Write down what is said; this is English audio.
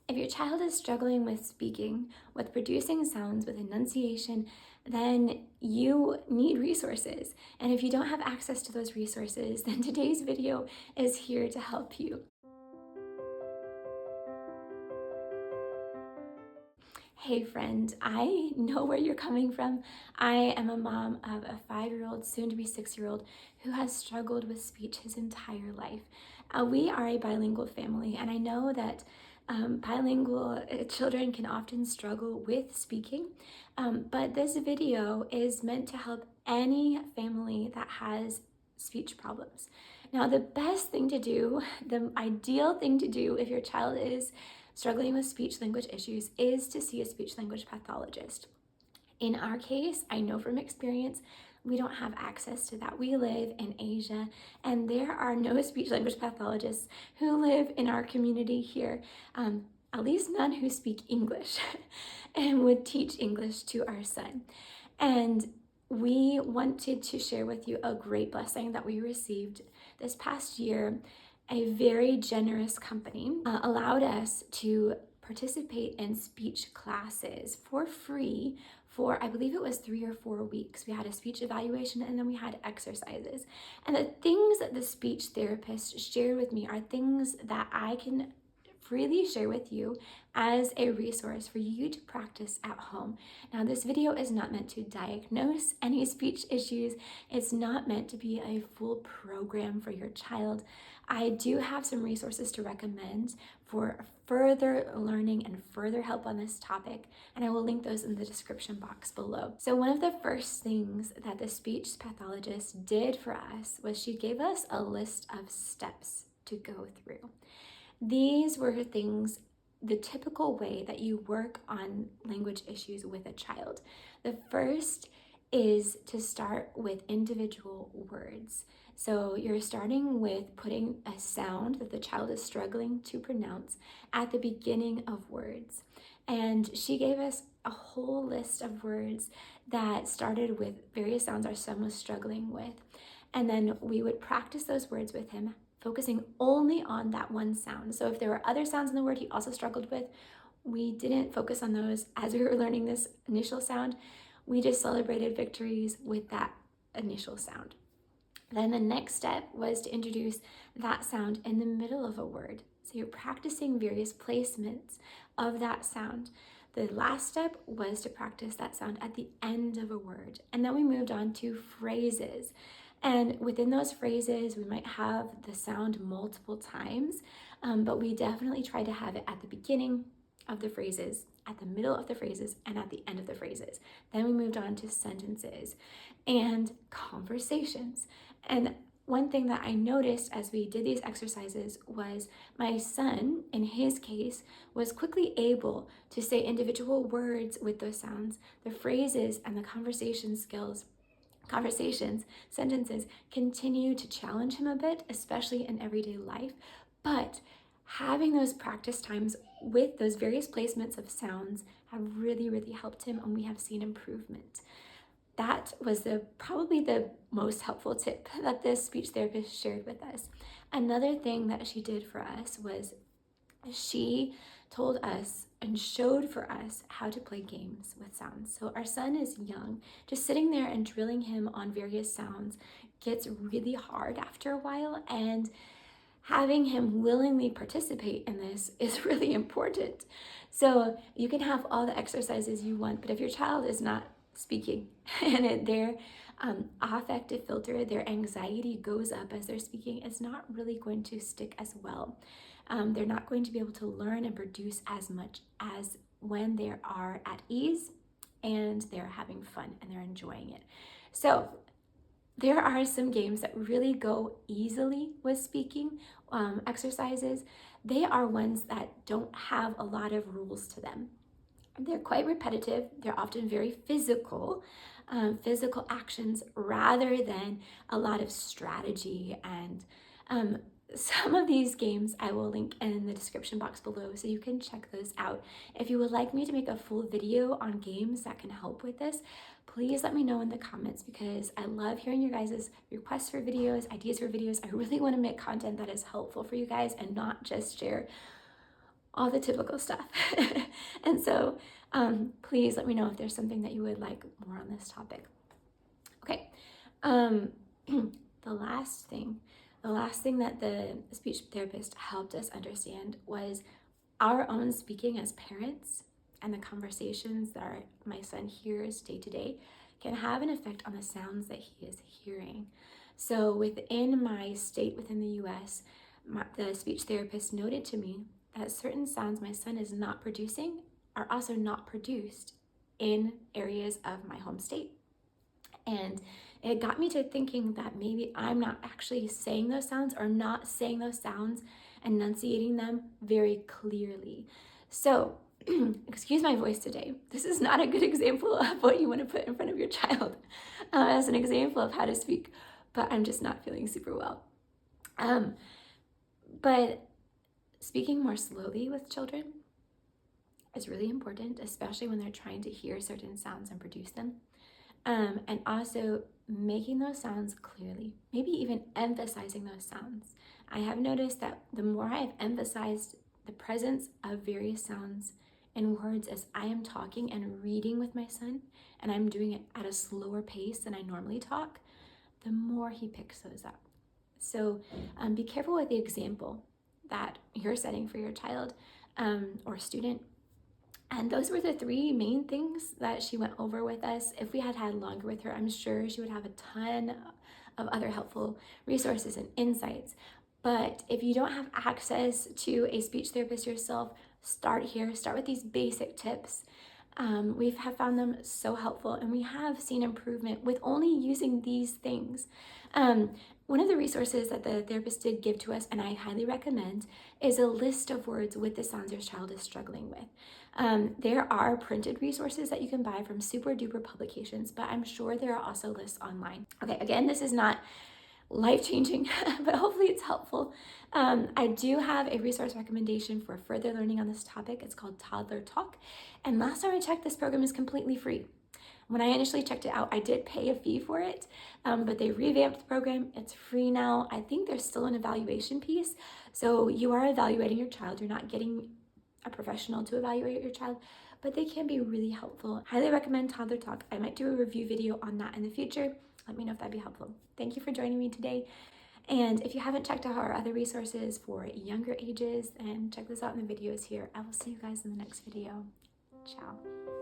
If your child is struggling with speaking, with producing sounds, with enunciation, then you need resources. And if you don't have access to those resources, then today's video is here to help you. Hey friend, I know where you're coming from. I am a mom of a 5-year-old, soon to be 6-year-old, who has struggled with speech his entire life. We are a bilingual family, and I know that bilingual children can often struggle with speaking, but this video is meant to help any family that has speech problems. Now, the best thing to do, the ideal thing to do if your child is struggling with speech language issues is to see a speech language pathologist. In our case, I know from experience, we don't have access to that. We live in Asia, and there are no speech language pathologists who live in our community here, at least none who speak English and would teach English to our son. And we wanted to share with you a great blessing that we received this past year. A very generous company allowed us to participate in speech classes for free for, I believe it was 3 or 4 weeks. We had a speech evaluation and then we had exercises. And the things that the speech therapist shared with me are things that I can freely share with you as a resource for you to practice at home. Now, this video is not meant to diagnose any speech issues. It's not meant to be a full program for your child. I do have some resources to recommend for further learning and further help on this topic, and I will link those in the description box below. So one of the first things that the speech pathologist did for us was she gave us a list of steps to go through. These were things, the typical way that you work on language issues with a child. The first is to start with individual words. So you're starting with putting a sound that the child is struggling to pronounce at the beginning of words. And she gave us a whole list of words that started with various sounds our son was struggling with. And then we would practice those words with him, focusing only on that one sound. So if there were other sounds in the word he also struggled with, we didn't focus on those as we were learning this initial sound. We just celebrated victories with that initial sound. Then the next step was to introduce that sound in the middle of a word. So you're practicing various placements of that sound. The last step was to practice that sound at the end of a word. And then we moved on to phrases. And within those phrases, we might have the sound multiple times, but we definitely try to have it at the beginning of the phrases, at the middle of the phrases, and at the end of the phrases. Then we moved on to sentences and conversations. And one thing that I noticed as we did these exercises was my son, in his case, was quickly able to say individual words with those sounds. The phrases and the conversations, sentences continue to challenge him a bit, especially in everyday life. But having those practice times with those various placements of sounds have really, really helped him, and we have seen improvement. That was probably the most helpful tip that this speech therapist shared with us. Another thing that she did for us was she told us and showed for us how to play games with sounds. So our son is young. Just sitting there and drilling him on various sounds gets really hard after a while, and having him willingly participate in this is really important. So you can have all the exercises you want, but if your child is not speaking and their affective filter, their anxiety goes up as they're speaking, it's not really going to stick as well. They're not going to be able to learn and produce as much as when they are at ease and they're having fun and they're enjoying it. So there are some games that really go easily with speaking exercises. They are ones that don't have a lot of rules to them. They're quite repetitive. They're often very physical actions rather than a lot of strategy. And some of these games I will link in the description box below so you can check those out. If you would like me to make a full video on games that can help with this, please let me know in the comments, because I love hearing your guys' requests for videos, ideas for videos. I really want to make content that is helpful for you guys and not just share all the typical stuff. And so please let me know if there's something that you would like more on this topic. Okay, the last thing that the speech therapist helped us understand was our own speaking as parents and the conversations that my son hears day to day can have an effect on the sounds that he is hearing. So within my state, within the US, the speech therapist noted to me that certain sounds my son is not producing are also not produced in areas of my home state. And it got me to thinking that maybe I'm not actually saying those sounds or not saying those sounds, enunciating them very clearly. So, excuse my voice today. This is not a good example of what you want to put in front of your child as an example of how to speak, but I'm just not feeling super well. But speaking more slowly with children is really important, especially when they're trying to hear certain sounds and produce them. And also making those sounds clearly, maybe even emphasizing those sounds. I have noticed that the more I've emphasized the presence of various sounds in words as I am talking and reading with my son, and I'm doing it at a slower pace than I normally talk, the more he picks those up. So be careful with the example that you're setting for your child or student. And those were the three main things that she went over with us. If we had longer with her, I'm sure she would have a ton of other helpful resources and insights. But if you don't have access to a speech therapist yourself, start here. Start with these basic tips. We have found them so helpful, and we have seen improvement with only using these things. One of the resources that the therapist did give to us, and I highly recommend, is a list of words with the sounds your child is struggling with. There are printed resources that you can buy from super duper publications, but I'm sure there are also lists online. Okay, again, this is not life-changing, but hopefully it's helpful. I do have a resource recommendation for further learning on this topic. It's called Toddler Talk, and last time I checked, this program is completely free. When I initially checked it out, I did pay a fee for it, but they revamped the program. It's free now. I think there's still an evaluation piece, so you are evaluating your child. You're not getting a professional to evaluate your child, but they can be really helpful. Highly recommend Toddler Talk. I might do a review video on that in the future. Let me know if that'd be helpful. Thank you for joining me today. And if you haven't checked out our other resources for younger ages, then check this out in the videos here. I will see you guys in the next video. Ciao.